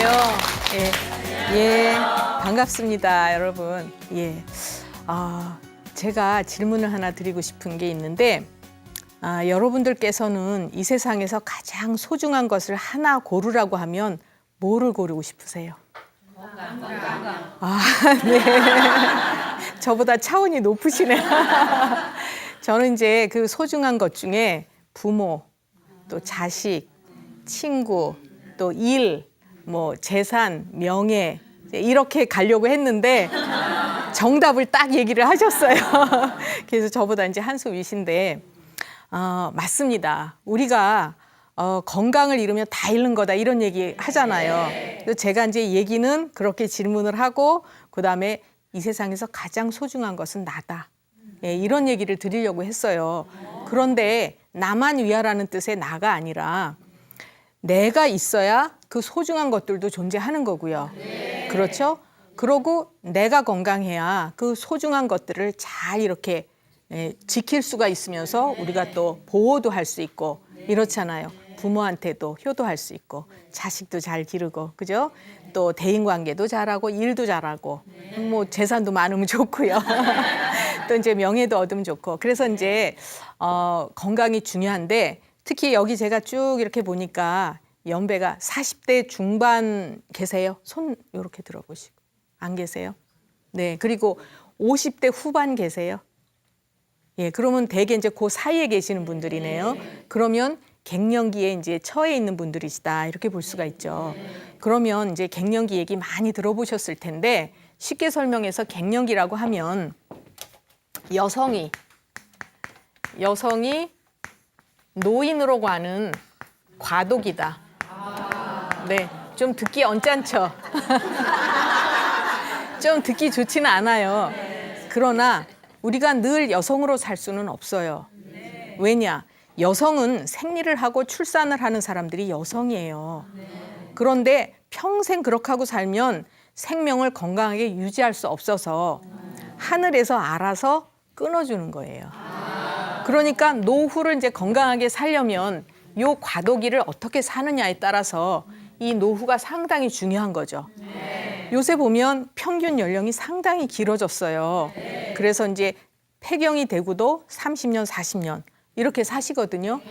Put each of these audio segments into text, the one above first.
안녕하세요. 반갑습니다, 여러분. 제가 질문을 하나 드리고 싶은 게 있는데, 여러분들께서는 이 세상에서 가장 소중한 것을 하나 고르라고 하면 뭐를 고르고 싶으세요? 네. 저보다 차원이 높으시네요. 저는 이제 그 소중한 것 중에 부모, 또 자식, 친구, 또 일, 뭐 재산, 명예 이렇게 가려고 했는데 정답을 딱 얘기를 하셨어요. 그래서 저보다 이제 한 수 위신데 맞습니다. 우리가 건강을 잃으면 다 잃는 거다 이런 얘기 하잖아요. 그래서 제가 이제 얘기는 그렇게 질문을 하고 그다음에 이 세상에서 가장 소중한 것은 나다. 이런 얘기를 드리려고 했어요. 그런데 나만 위하라는 뜻의 나가 아니라 내가 있어야 그 소중한 것들도 존재하는 거고요. 그렇죠? 그러고 내가 건강해야 그 소중한 것들을 잘 이렇게 지킬 수가 있으면서 우리가 또 보호도 할 수 있고 이렇잖아요. 부모한테도 효도할 수 있고 자식도 잘 기르고 그죠? 또 대인관계도 잘하고 일도 잘하고 뭐 재산도 많으면 좋고요. 또 이제 명예도 얻으면 좋고 그래서 이제 건강이 중요한데 특히 여기 제가 쭉 이렇게 보니까 연배가 40대 중반 계세요? 손 이렇게 들어보시고 안 계세요? 네, 그리고 50대 후반 계세요? 예, 그러면 대개 이제 그 사이에 계시는 분들이네요. 그러면 갱년기에 이제 처해 있는 분들이시다 이렇게 볼 수가 있죠. 그러면 이제 갱년기 얘기 많이 들어보셨을 텐데 쉽게 설명해서 갱년기라고 하면 여성이 노인으로 가는 과도기다. 네, 좀 듣기 언짢죠. 좀 듣기 좋지는 않아요. 그러나 우리가 늘 여성으로 살 수는 없어요. 왜냐? 여성은 생리를 하고 출산을 하는 사람들이 여성이에요. 그런데 평생 그렇게 하고 살면 생명을 건강하게 유지할 수 없어서 하늘에서 알아서 끊어주는 거예요. 그러니까 노후를 이제 건강하게 살려면 요 과도기를 어떻게 사느냐에 따라서 이 노후가 상당히 중요한 거죠. 요새 보면 평균 연령이 상당히 길어졌어요. 그래서 이제 폐경이 되고도 30년, 40년 이렇게 사시거든요.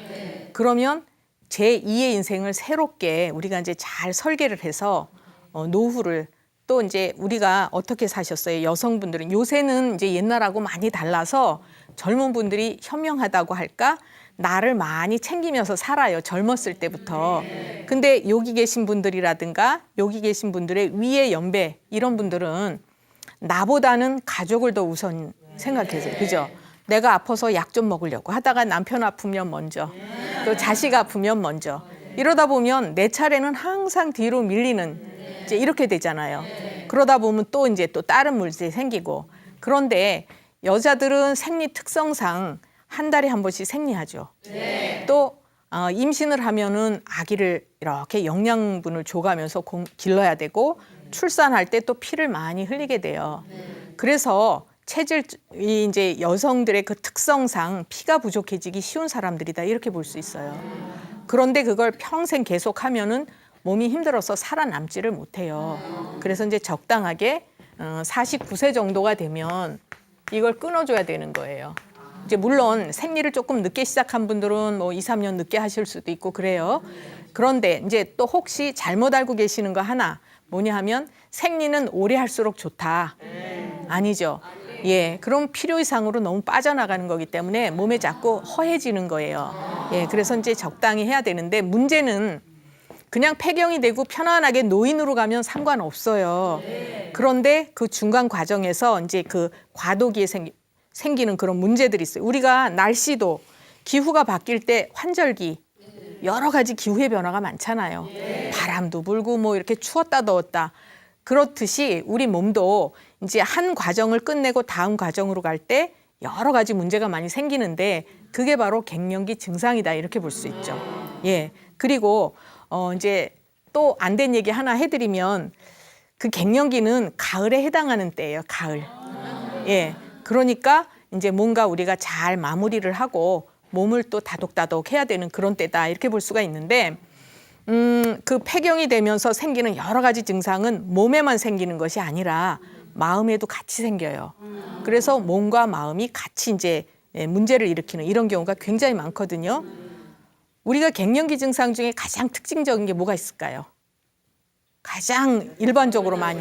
그러면 제2의 인생을 새롭게 우리가 이제 잘 설계를 해서 노후를 또 이제 우리가 어떻게 사셨어요? 여성분들은 요새는 이제 옛날하고 많이 달라서 젊은 분들이 현명하다고 할까? 나를 많이 챙기면서 살아요. 젊었을 때부터. 근데 여기 계신 분들이라든가 여기 계신 분들의 위의 연배 이런 분들은 나보다는 가족을 더 우선 생각해서 그죠? 내가 아파서 약 좀 먹으려고 하다가 남편 아프면 먼저 또 자식 아프면 먼저 이러다 보면 내 차례는 항상 뒤로 밀리는 이제 이렇게 되잖아요. 그러다 보면 또 이제 또 다른 문제 생기고 그런데 여자들은 생리 특성상 한 달에 한 번씩 생리하죠. 또 임신을 하면은 아기를 이렇게 영양분을 줘가면서 길러야 되고 출산할 때 또 피를 많이 흘리게 돼요. 그래서 체질이 이제 여성들의 그 특성상 피가 부족해지기 쉬운 사람들이다 이렇게 볼 수 있어요. 그런데 그걸 평생 계속하면은 몸이 힘들어서 살아남지를 못해요. 그래서 이제 적당하게 49세 정도가 되면 이걸 끊어줘야 되는 거예요. 이제 물론 생리를 조금 늦게 시작한 분들은 뭐 2, 3년 늦게 하실 수도 있고 그래요. 그런데 이제 또 혹시 잘못 알고 계시는 거 하나 뭐냐 하면 생리는 오래 할수록 좋다. 아니죠. 예, 그럼 필요 이상으로 너무 빠져나가는 거기 때문에 몸에 자꾸 허해지는 거예요. 예, 그래서 이제 적당히 해야 되는데 문제는 그냥 폐경이 되고 편안하게 노인으로 가면 상관없어요. 그런데 그 중간 과정에서 이제 그 과도기에 생기는 그런 문제들이 있어요. 우리가 날씨도 기후가 바뀔 때 환절기 여러 가지 기후의 변화가 많잖아요. 바람도 불고 뭐 이렇게 추웠다 더웠다. 그렇듯이 우리 몸도 이제 한 과정을 끝내고 다음 과정으로 갈 때 여러 가지 문제가 많이 생기는데 그게 바로 갱년기 증상이다 이렇게 볼 수 있죠. 예. 그리고 이제 또 안 된 얘기 하나 해드리면 그 갱년기는 가을에 해당하는 때예요. 가을. 예. 그러니까 이제 뭔가 우리가 잘 마무리를 하고 몸을 또 다독다독 해야 되는 그런 때다 이렇게 볼 수가 있는데 그 폐경이 되면서 생기는 여러 가지 증상은 몸에만 생기는 것이 아니라 마음에도 같이 생겨요. 그래서 몸과 마음이 같이 이제 문제를 일으키는 이런 경우가 굉장히 많거든요. 우리가 갱년기 증상 중에 가장 특징적인 게 뭐가 있을까요? 가장 일반적으로 많이.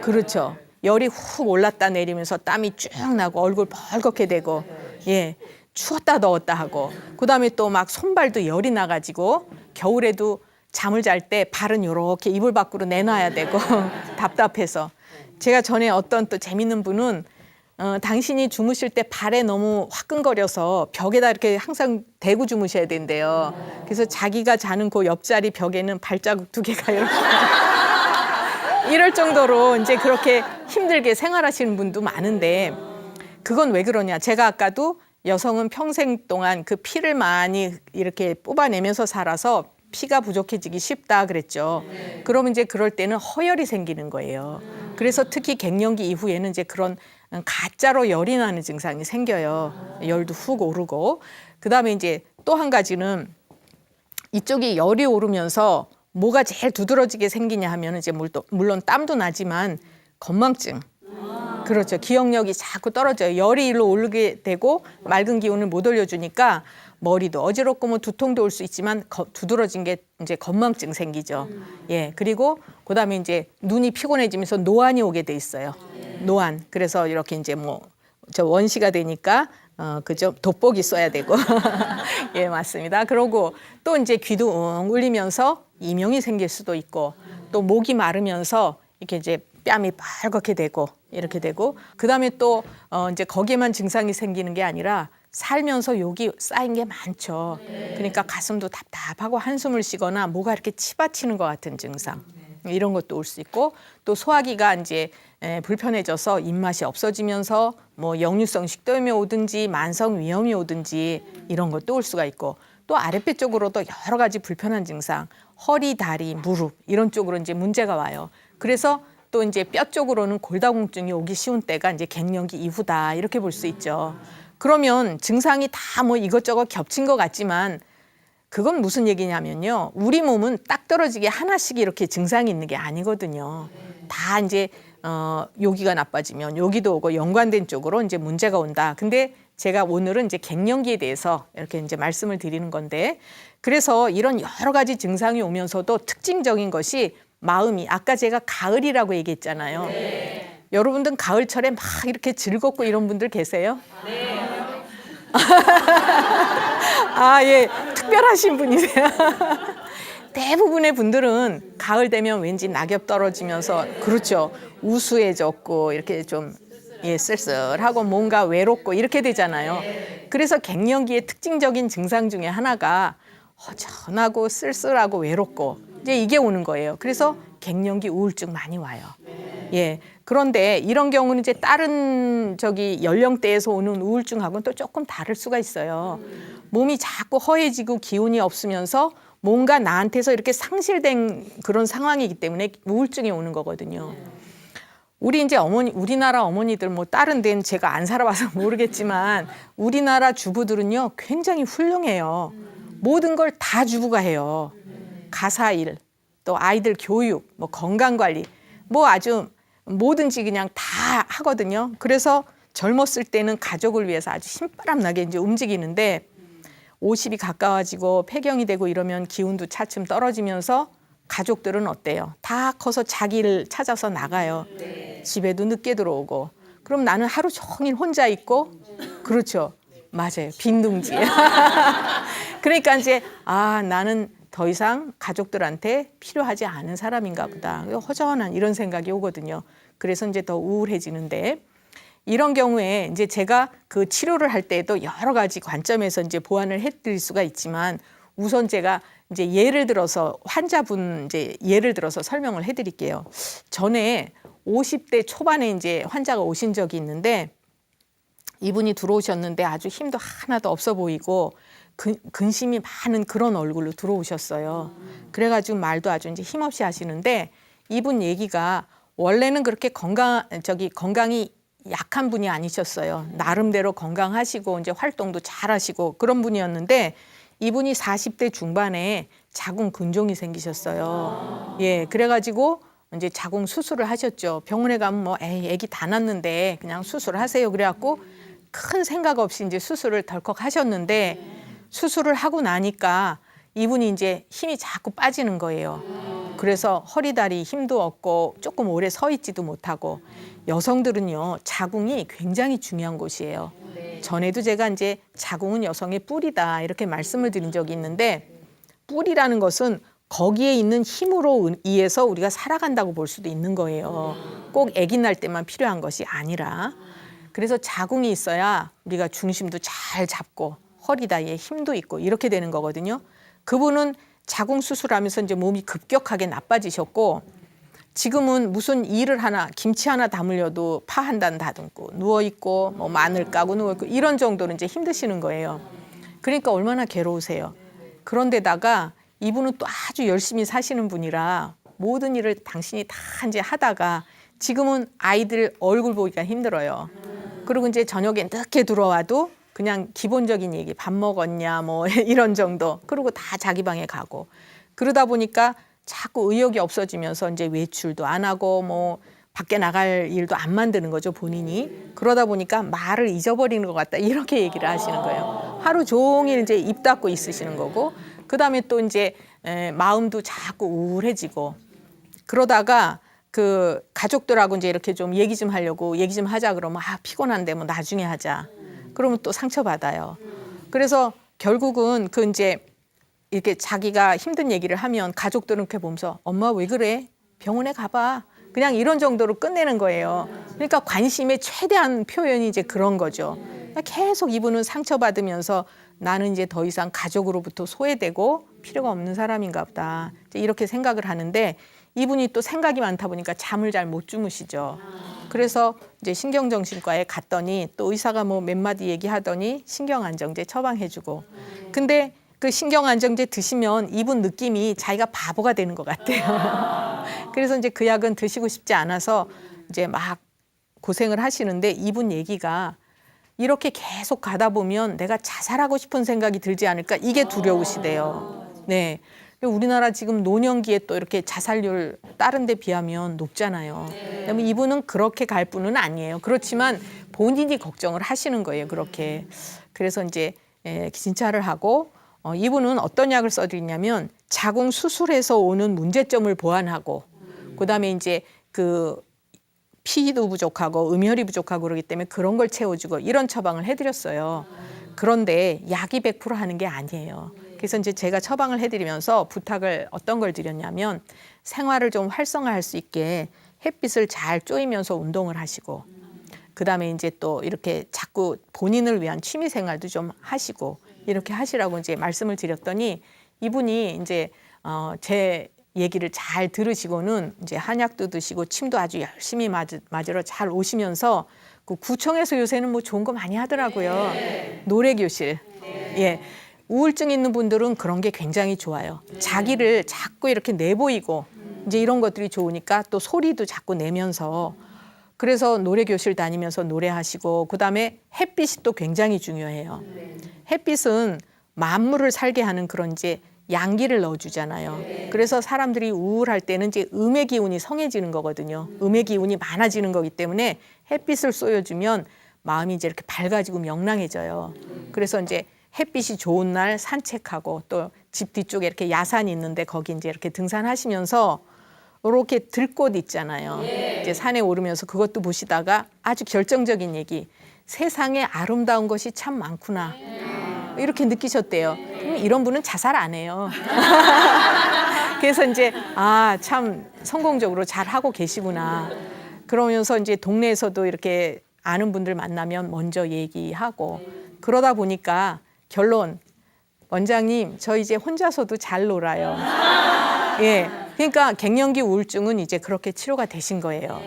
그렇죠. 열이 훅 올랐다 내리면서 땀이 쭉 나고 얼굴 벌겋게 되고, 예, 추웠다 더웠다 하고, 그다음에 또 막 손발도 열이 나가지고 겨울에도 잠을 잘 때 발은 이렇게 이불 밖으로 내놔야 되고 답답해서. 제가 전에 어떤 또 재밌는 분은 당신이 주무실 때 발에 너무 화끈거려서 벽에다 이렇게 항상 대고 주무셔야 된대요. 그래서 자기가 자는 그 옆자리 벽에는 발자국 2개가 이렇게 이럴 정도로 이제 그렇게 힘들게 생활하시는 분도 많은데, 그건 왜 그러냐? 제가 아까도 여성은 평생 동안 그 피를 많이 이렇게 뽑아내면서 살아서 피가 부족해지기 쉽다 그랬죠. 그러면 이제 그럴 때는 허열이 생기는 거예요. 그래서 특히 갱년기 이후에는 이제 그런 가짜로 열이 나는 증상이 생겨요. 열도 훅 오르고. 그다음에 이제 또 한 가지는 이쪽이 열이 오르면서 뭐가 제일 두드러지게 생기냐 하면 이제 물론 땀도 나지만 건망증. 그렇죠. 기억력이 자꾸 떨어져요. 열이 일로 오르게 되고 맑은 기운을 못 올려주니까 머리도 어지럽고 뭐 두통도 올 수 있지만 두드러진 게 이제 건망증 생기죠. 예. 그리고 그다음에 이제 눈이 피곤해지면서 노안이 오게 돼 있어요. 노안. 그래서 이렇게 이제 뭐 저 원시가 되니까 그죠? 돋보기 써야 되고. 예, 맞습니다. 그러고 또 이제 귀도 웅 울리면서 이명이 생길 수도 있고, 또 목이 마르면서 이렇게 이제 뺨이 빨갛게 되고 이렇게 되고, 그다음에 또 이제 거기에만 증상이 생기는 게 아니라 살면서 욕이 쌓인 게 많죠. 그러니까 가슴도 답답하고 한숨을 쉬거나 뭐가 이렇게 치받치는 것 같은 증상. 이런 것도 올 수 있고, 또 소화기가 이제 불편해져서 입맛이 없어지면서 뭐 역류성 식도염이 오든지 만성 위염이 오든지 이런 것도 올 수가 있고, 또 아랫배 쪽으로도 여러 가지 불편한 증상, 허리, 다리, 무릎 이런 쪽으로 이제 문제가 와요. 그래서 또 이제 뼈 쪽으로는 골다공증이 오기 쉬운 때가 이제 갱년기 이후다 이렇게 볼 수 있죠. 그러면 증상이 다 뭐 이것저것 겹친 것 같지만 그건 무슨 얘기냐면요. 우리 몸은 딱 떨어지게 하나씩 이렇게 증상이 있는 게 아니거든요. 다 이제 여기가 나빠지면 여기도 오고 연관된 쪽으로 이제 문제가 온다. 근데 제가 오늘은 이제 갱년기에 대해서 이렇게 이제 말씀을 드리는 건데, 그래서 이런 여러 가지 증상이 오면서도 특징적인 것이 마음이, 아까 제가 가을이라고 얘기했잖아요. 네. 여러분들 가을철에 막 이렇게 즐겁고 이런 분들 계세요? 네. 아, 예, 특별하신 분이세요. 대부분의 분들은 가을 되면 왠지 낙엽 떨어지면서, 그렇죠, 우수해졌고 이렇게 좀 예, 쓸쓸하고 뭔가 외롭고 이렇게 되잖아요. 그래서 갱년기의 특징적인 증상 중에 하나가 허전하고 쓸쓸하고 외롭고 이제 이게 오는 거예요. 그래서 갱년기 우울증 많이 와요. 예. 그런데 이런 경우는 이제 다른 연령대에서 오는 우울증하고는 또 조금 다를 수가 있어요. 몸이 자꾸 허해지고 기운이 없으면서 뭔가 나한테서 이렇게 상실된 그런 상황이기 때문에 우울증이 오는 거거든요. 우리나라 어머니들 뭐 다른 데는 제가 안 살아봐서 모르겠지만 우리나라 주부들은요 굉장히 훌륭해요. 모든 걸 다 주부가 해요. 가사일, 또 아이들 교육, 뭐 건강관리, 뭐 아주 뭐든지 그냥 다 하거든요. 그래서 젊었을 때는 가족을 위해서 아주 신바람 나게 이제 움직이는데 50이 가까워지고 폐경이 되고 이러면 기운도 차츰 떨어지면서 가족들은 어때요? 다 커서 자기 일 찾아서 나가요. 집에도 늦게 들어오고. 그럼 나는 하루 종일 혼자 있고, 그렇죠. 맞아요. 빈둥지. 그러니까 이제 나는 더 이상 가족들한테 필요하지 않은 사람인가 보다. 허전한 이런 생각이 오거든요. 그래서 이제 더 우울해지는데, 이런 경우에 이제 제가 그 치료를 할 때에도 여러 가지 관점에서 이제 보완을 해드릴 수가 있지만, 우선 제가 이제 예를 들어서 환자분 이제 예를 들어서 설명을 해드릴게요. 전에 50대 초반에 이제 환자가 오신 적이 있는데, 이분이 들어오셨는데 아주 힘도 하나도 없어 보이고 근심이 많은 그런 얼굴로 들어오셨어요. 그래가지고 말도 아주 이제 힘없이 하시는데, 이분 얘기가 원래는 그렇게 건강이 약한 분이 아니셨어요. 나름대로 건강하시고 이제 활동도 잘하시고 그런 분이었는데, 이분이 40대 중반에 자궁 근종이 생기셨어요. 예, 그래가지고 이제 자궁 수술을 하셨죠. 병원에 가면 뭐 에이, 애기 다 낳았는데 그냥 수술하세요. 그래갖고 큰 생각 없이 이제 수술을 덜컥 하셨는데 수술을 하고 나니까 이분이 이제 힘이 자꾸 빠지는 거예요. 그래서 허리 다리 힘도 없고 조금 오래 서 있지도 못하고 여성들은요 자궁이 굉장히 중요한 곳이에요. 전에도 제가 이제 자궁은 여성의 뿔이다 이렇게 말씀을 드린 적이 있는데 뿔이라는 것은 거기에 있는 힘으로 의해서 우리가 살아간다고 볼 수도 있는 거예요. 꼭 아기 날 때만 필요한 것이 아니라. 그래서 자궁이 있어야 우리가 중심도 잘 잡고 허리 다리에 힘도 있고 이렇게 되는 거거든요. 그분은 자궁 수술하면서 이제 몸이 급격하게 나빠지셨고 지금은 무슨 일을 하나 김치 하나 담으려도 파 한 단 다듬고 누워 있고 뭐 마늘 까고 누워 있고 이런 정도로 이제 힘드시는 거예요. 그러니까 얼마나 괴로우세요. 그런데다가 이분은 또 아주 열심히 사시는 분이라 모든 일을 당신이 다 이제 하다가 지금은 아이들 얼굴 보기가 힘들어요. 그리고 이제 저녁에 늦게 들어와도 그냥 기본적인 얘기 밥 먹었냐 뭐 이런 정도. 그리고 다 자기 방에 가고 그러다 보니까 자꾸 의욕이 없어지면서 이제 외출도 안 하고 뭐 밖에 나갈 일도 안 만드는 거죠 본인이. 그러다 보니까 말을 잊어버리는 것 같다 이렇게 얘기를 하시는 거예요. 하루 종일 이제 입 닫고 있으시는 거고 그다음에 또 이제 마음도 자꾸 우울해지고 그러다가 그 가족들하고 이제 이렇게 좀 얘기 좀 하려고 얘기 좀 하자 그러면 아 피곤한데 뭐 나중에 하자. 그러면 또 상처받아요. 그래서 결국은 그 이제 이렇게 자기가 힘든 얘기를 하면 가족들은 이렇게 보면서 엄마 왜 그래? 병원에 가봐. 그냥 이런 정도로 끝내는 거예요. 그러니까 관심의 최대한 표현이 이제 그런 거죠. 계속 이분은 상처받으면서 나는 이제 더 이상 가족으로부터 소외되고 필요가 없는 사람인가 보다. 이렇게 생각을 하는데 이분이 또 생각이 많다 보니까 잠을 잘 못 주무시죠. 그래서 이제 신경정신과에 갔더니 또 의사가 뭐 몇 마디 얘기하더니 신경안정제 처방해주고. 근데 그 신경안정제 드시면 이분 느낌이 자기가 바보가 되는 것 같아요. 그래서 이제 그 약은 드시고 싶지 않아서 이제 막 고생을 하시는데 이분 얘기가 이렇게 계속 가다 보면 내가 자살하고 싶은 생각이 들지 않을까 이게 두려우시대요. 네. 우리나라 지금 노년기에 또 이렇게 자살률 다른 데 비하면 높잖아요. 그러면 이분은 그렇게 갈 분은 아니에요. 그렇지만 본인이 걱정을 하시는 거예요. 그렇게. 그래서 이제 진찰을 하고 이분은 어떤 약을 써드리냐면 자궁 수술에서 오는 문제점을 보완하고 그다음에 이제 그 피도 부족하고 음혈이 부족하고 그러기 때문에 그런 걸 채워주고 이런 처방을 해드렸어요. 그런데 약이 100% 하는 게 아니에요. 그래서 이제 제가 처방을 해드리면서 부탁을 어떤 걸 드렸냐면 생활을 좀 활성화할 수 있게 햇빛을 잘 쬐면서 운동을 하시고 그다음에 이제 또 이렇게 자꾸 본인을 위한 취미 생활도 좀 하시고 이렇게 하시라고 이제 말씀을 드렸더니 이분이 이제 제 얘기를 잘 들으시고는 이제 한약도 드시고 침도 아주 열심히 맞으러 잘 오시면서 그 구청에서 요새는 뭐 좋은 거 많이 하더라고요. 노래 교실. 예. 우울증 있는 분들은 그런 게 굉장히 좋아요. 자기를 자꾸 이렇게 내보이고 이제 이런 것들이 좋으니까 또 소리도 자꾸 내면서 그래서 노래 교실 다니면서 노래하시고 그다음에 햇빛이 또 굉장히 중요해요. 햇빛은 만물을 살게 하는 그런 이제 양기를 넣어주잖아요. 그래서 사람들이 우울할 때는 이제 음의 기운이 성해지는 거거든요. 음의 기운이 많아지는 거기 때문에 햇빛을 쏘여주면 마음이 이제 이렇게 밝아지고 명랑해져요. 그래서 이제 햇빛이 좋은 날 산책하고 또 집 뒤쪽에 이렇게 야산이 있는데 거기 이제 이렇게 등산하시면서 이렇게 들꽃 있잖아요. 이제 산에 오르면서 그것도 보시다가 아주 결정적인 얘기. 세상에 아름다운 것이 참 많구나. 이렇게 느끼셨대요. 이런 분은 자살 안 해요. 그래서 이제 참 성공적으로 잘 하고 계시구나. 그러면서 이제 동네에서도 이렇게 아는 분들 만나면 먼저 얘기하고 그러다 보니까 결론 원장님 저 이제 혼자서도 잘 놀아요. 예. 그러니까 갱년기 우울증은 이제 그렇게 치료가 되신 거예요.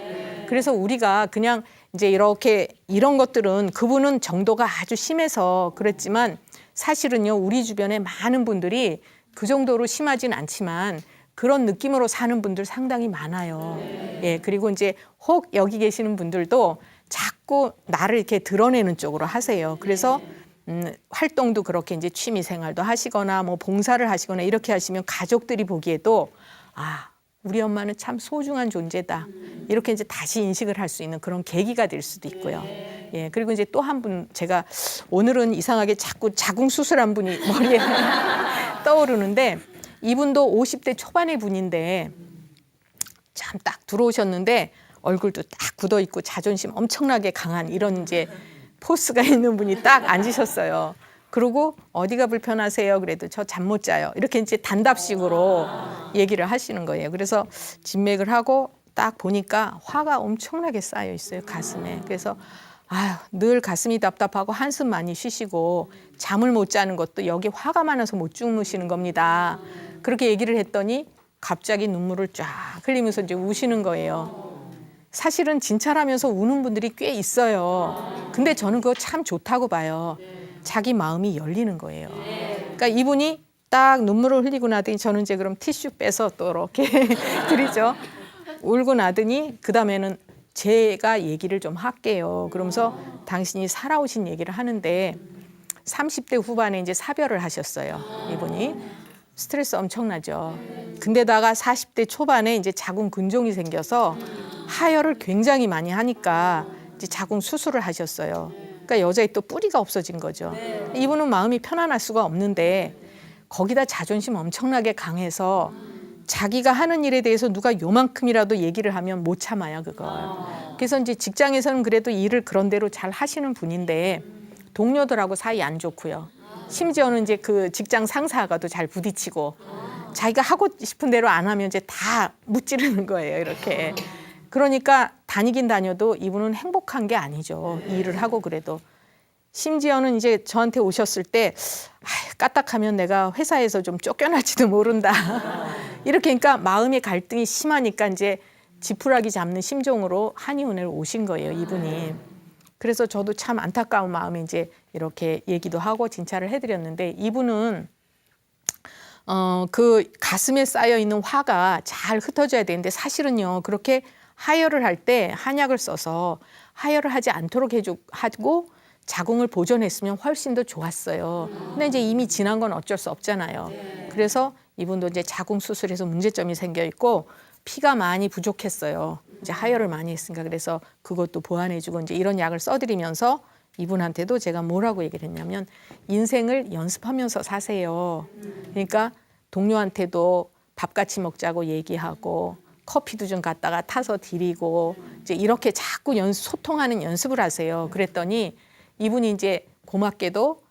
그래서 우리가 그냥 이제 이렇게 이런 것들은 그분은 정도가 아주 심해서 그랬지만 사실은요 우리 주변에 많은 분들이 그 정도로 심하진 않지만 그런 느낌으로 사는 분들 상당히 많아요. 예, 그리고 이제 혹 여기 계시는 분들도 자꾸 나를 이렇게 드러내는 쪽으로 하세요. 그래서 활동도 그렇게 이제 취미 생활도 하시거나 뭐 봉사를 하시거나 이렇게 하시면 가족들이 보기에도 아, 우리 엄마는 참 소중한 존재다. 이렇게 이제 다시 인식을 할 수 있는 그런 계기가 될 수도 있고요. 예, 그리고 이제 또 한 분 제가 오늘은 이상하게 자꾸 자궁 수술한 분이 머리에 떠오르는데 이분도 50대 초반의 분인데 참 딱 들어오셨는데 얼굴도 딱 굳어 있고 자존심 엄청나게 강한 이런 이제 포스가 있는 분이 딱 앉으셨어요. 그리고 어디가 불편하세요? 그래도 저 잠 못 자요. 이렇게 이제 단답식으로 얘기를 하시는 거예요. 그래서 진맥을 하고 딱 보니까 화가 엄청나게 쌓여 있어요, 가슴에. 그래서 아유, 늘 가슴이 답답하고 한숨 많이 쉬시고 잠을 못 자는 것도 여기 화가 많아서 못 주무시는 겁니다. 그렇게 얘기를 했더니 갑자기 눈물을 쫙 흘리면서 이제 우시는 거예요. 사실은 진찰하면서 우는 분들이 꽤 있어요. 근데 저는 그거 참 좋다고 봐요. 자기 마음이 열리는 거예요. 그러니까 이분이 딱 눈물을 흘리고 나더니 저는 이제 그럼 티슈 빼서 또 이렇게 드리죠. 울고 나더니 그다음에는 제가 얘기를 좀 할게요. 그러면서 당신이 살아오신 얘기를 하는데 30대 후반에 이제 사별을 하셨어요. 이분이. 스트레스 엄청나죠. 근데다가 40대 초반에 이제 자궁 근종이 생겨서 하혈을 굉장히 많이 하니까 이제 자궁 수술을 하셨어요. 그러니까 여자의 또 뿌리가 없어진 거죠. 이분은 마음이 편안할 수가 없는데 거기다 자존심 엄청나게 강해서 자기가 하는 일에 대해서 누가 요만큼이라도 얘기를 하면 못 참아요, 그걸. 그래서 이제 직장에서는 그래도 일을 그런 대로 잘 하시는 분인데 동료들하고 사이 안 좋고요. 심지어는 이제 그 직장 상사하고도 잘 부딪히고 자기가 하고 싶은 대로 안 하면 이제 다 무찌르는 거예요, 이렇게. 그러니까 다니긴 다녀도 이분은 행복한 게 아니죠. 이 일을 하고 그래도. 심지어는 이제 저한테 오셨을 때 까딱하면 내가 회사에서 좀 쫓겨날지도 모른다. 이렇게 그러니까 마음의 갈등이 심하니까 이제 지푸라기 잡는 심정으로 한의원에 오신 거예요, 이분이. 그래서 저도 참 안타까운 마음에 이제 이렇게 얘기도 하고 진찰을 해드렸는데 이분은 그 가슴에 쌓여 있는 화가 잘 흩어져야 되는데 사실은요 그렇게 하혈을 할 때 한약을 써서 하혈을 하지 않도록 하고 자궁을 보존했으면 훨씬 더 좋았어요. 근데 이제 이미 지난 건 어쩔 수 없잖아요. 그래서 이분도 이제 자궁 수술에서 문제점이 생겨 있고 피가 많이 부족했어요. 이제 하혈을 많이 했으니까 그래서 그것도 보완해주고 이제 이런 약을 써드리면서 이분한테도 제가 뭐라고 얘기를 했냐면 인생을 연습하면서 사세요. 그러니까 동료한테도 밥 같이 먹자고 얘기하고 커피도 좀 갖다가 타서 드리고 이제 이렇게 자꾸 소통하는 연습을 하세요. 그랬더니 이분이 이제 고맙게도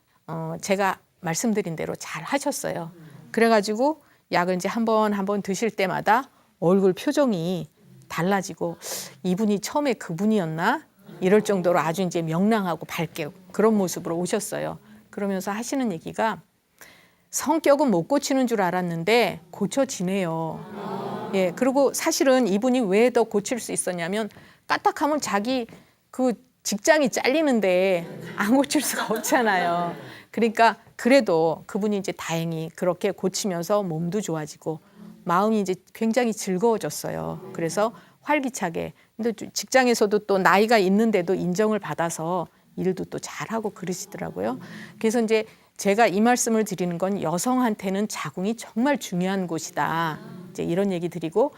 제가 말씀드린 대로 잘 하셨어요. 그래가지고 약을 이제 한 번 드실 때마다 얼굴 표정이 달라지고 이분이 처음에 그분이었나? 이럴 정도로 아주 이제 명랑하고 밝게 그런 모습으로 오셨어요. 그러면서 하시는 얘기가 성격은 못 고치는 줄 알았는데 고쳐지네요. 예, 그리고 사실은 이분이 왜 더 고칠 수 있었냐면 까딱하면 자기 그 직장이 잘리는데 안 고칠 수가 없잖아요. 그러니까 그래도 그분이 이제 다행히 그렇게 고치면서 몸도 좋아지고 마음이 이제 굉장히 즐거워졌어요. 그래서 활기차게. 근데 직장에서도 또 나이가 있는데도 인정을 받아서 일도 또 잘하고 그러시더라고요. 그래서 이제 제가 이 말씀을 드리는 건 여성한테는 자궁이 정말 중요한 곳이다. 이제 이런 얘기 드리고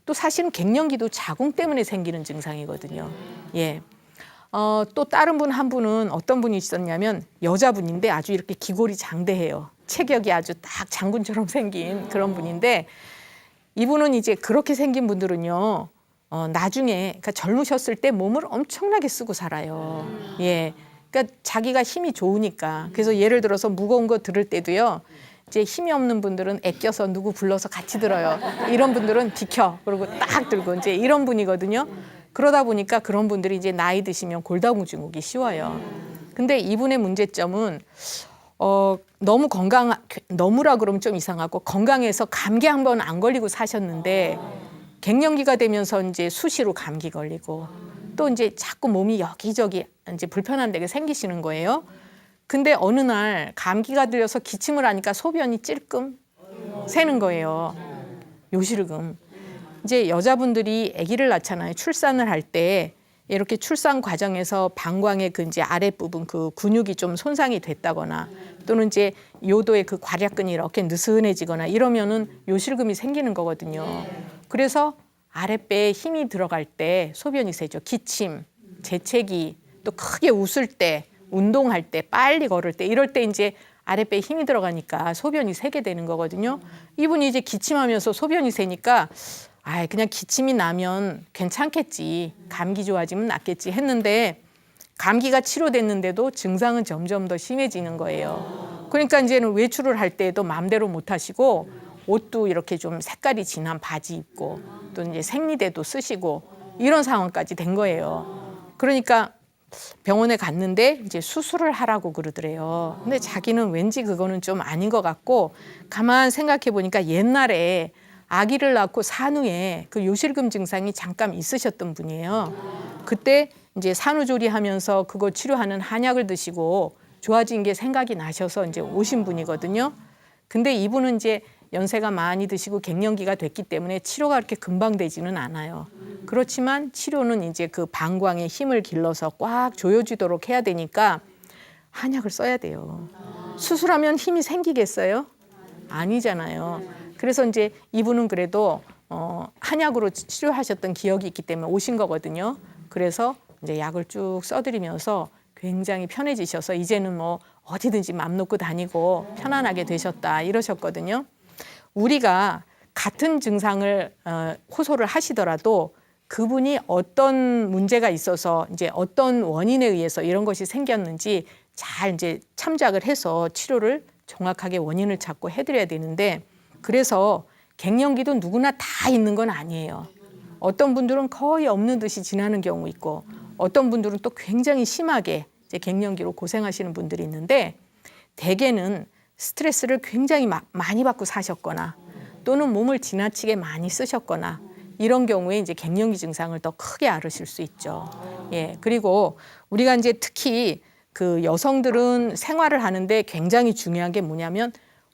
또 사실은 갱년기도 자궁 때문에 생기는 증상이거든요. 예. 또 다른 한 분은 어떤 분이 있었냐면 여자분인데 아주 이렇게 기골이 장대해요. 체격이 아주 딱 장군처럼 생긴 그런 분인데 이분은 이제 그렇게 생긴 분들은요. 나중에 그러니까 젊으셨을 때 몸을 엄청나게 쓰고 살아요. 예. 그러니까 자기가 힘이 좋으니까. 그래서 예를 들어서 무거운 거 들을 때도요. 이제 힘이 없는 분들은 애껴서 누구 불러서 같이 들어요. 이런 분들은 비켜. 그리고 딱 들고 이제 이런 분이거든요. 그러다 보니까 그런 분들이 이제 나이 드시면 골다공 증후군이 쉬워요. 근데 이분의 문제점은 너무 너무라 그러면 좀 이상하고 건강해서 감기 한 번 안 걸리고 사셨는데 갱년기가 되면서 이제 수시로 감기 걸리고 또 이제 자꾸 몸이 여기저기 이제 불편한 데가 생기시는 거예요. 근데 어느 날 감기가 들려서 기침을 하니까 소변이 찔끔 새는 거예요. 요실금. 이제 여자분들이 아기를 낳잖아요. 출산을 할 때 이렇게 출산 과정에서 방광의 그 이제 아랫부분 그 근육이 좀 손상이 됐다거나 또는 이제 요도의 그 괄약근이 이렇게 느슨해지거나 이러면은 요실금이 생기는 거거든요. 그래서 아랫배에 힘이 들어갈 때 소변이 새죠. 기침, 재채기, 또 크게 웃을 때, 운동할 때, 빨리 걸을 때 이럴 때 이제 아랫배에 힘이 들어가니까 소변이 새게 되는 거거든요. 이분이 이제 기침하면서 소변이 새니까 그냥 기침이 나면 괜찮겠지. 감기 좋아지면 낫겠지 했는데 감기가 치료됐는데도 증상은 점점 더 심해지는 거예요. 그러니까 이제는 외출을 할 때도 마음대로 못 하시고 옷도 이렇게 좀 색깔이 진한 바지 입고 또 이제 생리대도 쓰시고 이런 상황까지 된 거예요. 그러니까 병원에 갔는데 이제 수술을 하라고 그러더래요. 근데 자기는 왠지 그거는 좀 아닌 것 같고 가만 생각해 보니까 옛날에 아기를 낳고 산후에 그 요실금 증상이 잠깐 있으셨던 분이에요. 그때 이제 산후조리하면서 그거 치료하는 한약을 드시고 좋아진 게 생각이 나셔서 이제 오신 분이거든요. 근데 이분은 이제 연세가 많이 드시고 갱년기가 됐기 때문에 치료가 그렇게 금방 되지는 않아요. 그렇지만 치료는 이제 그 방광에 힘을 길러서 꽉 조여주도록 해야 되니까 한약을 써야 돼요. 수술하면 힘이 생기겠어요? 아니잖아요. 그래서 이제 이분은 그래도 한약으로 치료하셨던 기억이 있기 때문에 오신 거거든요. 그래서 이제 약을 쭉 써드리면서 굉장히 편해지셔서 이제는 뭐 어디든지 맘 놓고 다니고 편안하게 되셨다 이러셨거든요. 우리가 같은 증상을 호소를 하시더라도 그분이 어떤 문제가 있어서 이제 어떤 원인에 의해서 이런 것이 생겼는지 잘 이제 참작을 해서 치료를 정확하게 원인을 찾고 해드려야 되는데 그래서 갱년기도 누구나 다 있는 건 아니에요. 어떤 분들은 거의 없는 듯이 지나는 경우 있고 어떤 분들은 또 굉장히 심하게 이제 갱년기로 고생하시는 분들이 있는데 대개는 스트레스를 굉장히 많이 받고 사셨거나 또는 몸을 지나치게 많이 쓰셨거나 이런 경우에 이제 갱년기 증상을 더 크게 앓으실 수 있죠. 예. 그리고 우리가 이제 특히 그 여성들은 생활을 하는데 굉장히 중요한 게 뭐냐면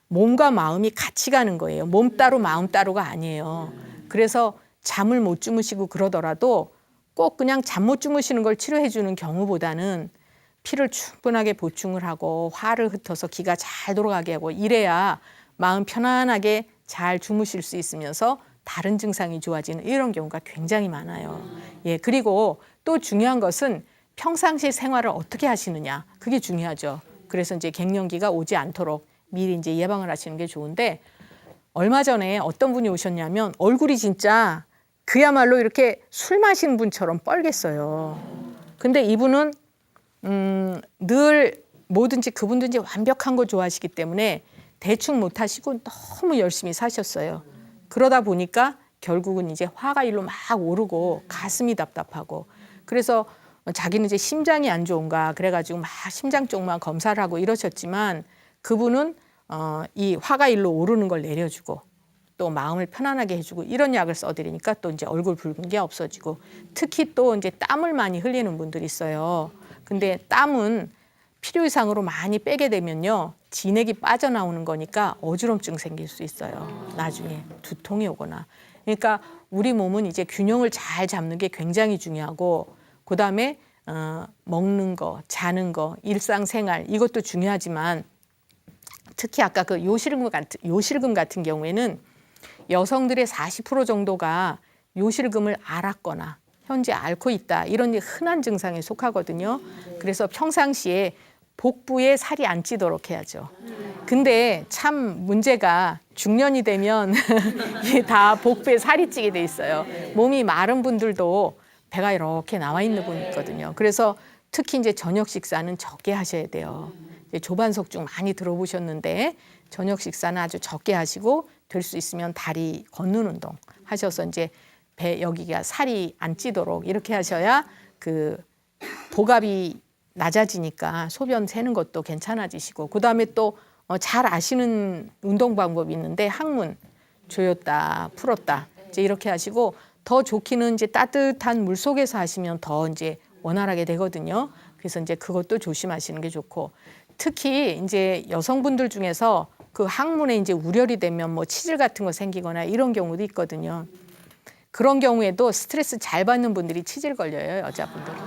몸과 마음이 같이 가는 거예요. 몸 따로 마음 따로가 아니에요. 그래서 잠을 못 주무시고 그러더라도 꼭 그냥 잠 못 주무시는 걸 치료해 주는 경우보다는 피를 충분하게 보충을 하고 화를 흩어서 기가 잘 돌아가게 하고 이래야 마음 편안하게 잘 주무실 수 있으면서 다른 증상이 좋아지는 이런 경우가 굉장히 많아요. 예, 그리고 또 중요한 것은 평상시 생활을 어떻게 하시느냐. 그게 중요하죠. 그래서 이제 갱년기가 오지 않도록 미리 이제 예방을 하시는 게 좋은데 얼마 전에 어떤 분이 오셨냐면 얼굴이 진짜 그야말로 이렇게 술 마신 분처럼 뻘겠어요. 근데 이분은 늘 뭐든지 그분도 이제 완벽한 거 좋아하시기 때문에 대충 못 하시고 너무 열심히 사셨어요. 그러다 보니까 결국은 이제 화가 일로 막 오르고 가슴이 답답하고 그래서 자기는 이제 심장이 안 좋은가 그래가지고 막 심장 쪽만 검사를 하고 이러셨지만 그분은 이 화가 일로 오르는 걸 내려주고 또 마음을 편안하게 해주고 이런 약을 써드리니까 또 이제 얼굴 붉은 게 없어지고 특히 또 이제 땀을 많이 흘리는 분들이 있어요. 근데 땀은 필요 이상으로 많이 빼게 되면요. 진액이 빠져나오는 거니까 어지럼증 생길 수 있어요. 나중에 두통이 오거나. 그러니까 우리 몸은 이제 균형을 잘 잡는 게 굉장히 중요하고 그다음에 먹는 거, 자는 거, 일상생활 이것도 중요하지만 특히 아까 그 요실금 같은 경우에는 여성들의 40% 정도가 요실금을 앓았거나 현재 앓고 있다. 이런 흔한 증상에 속하거든요. 그래서 평상시에 복부에 살이 안 찌도록 해야죠. 근데 참 문제가 중년이 되면 이게 다 복부에 살이 찌게 돼 있어요. 몸이 마른 분들도 배가 이렇게 나와 있는 분이 있거든요. 그래서 특히 이제 저녁 식사는 적게 하셔야 돼요. 이제 조반석중 많이 들어보셨는데 저녁 식사는 아주 적게 하시고 될 수 있으면 다리 걷는 운동 하셔서 이제 배 여기가 살이 안 찌도록 이렇게 하셔야 그 복압이 낮아지니까 소변 새는 것도 괜찮아지시고 그다음에 또 잘 아시는 운동 방법이 있는데 항문 조였다 풀었다 이제 이렇게 하시고 더 좋기는 이제 따뜻한 물 속에서 하시면 더 이제 원활하게 되거든요. 그래서 이제 그것도 조심하시는 게 좋고 특히 이제 여성분들 중에서 그 항문에 이제 우열이 되면 뭐 치질 같은 거 생기거나 이런 경우도 있거든요. 그런 경우에도 스트레스 잘 받는 분들이 치질 걸려요, 여자분들은.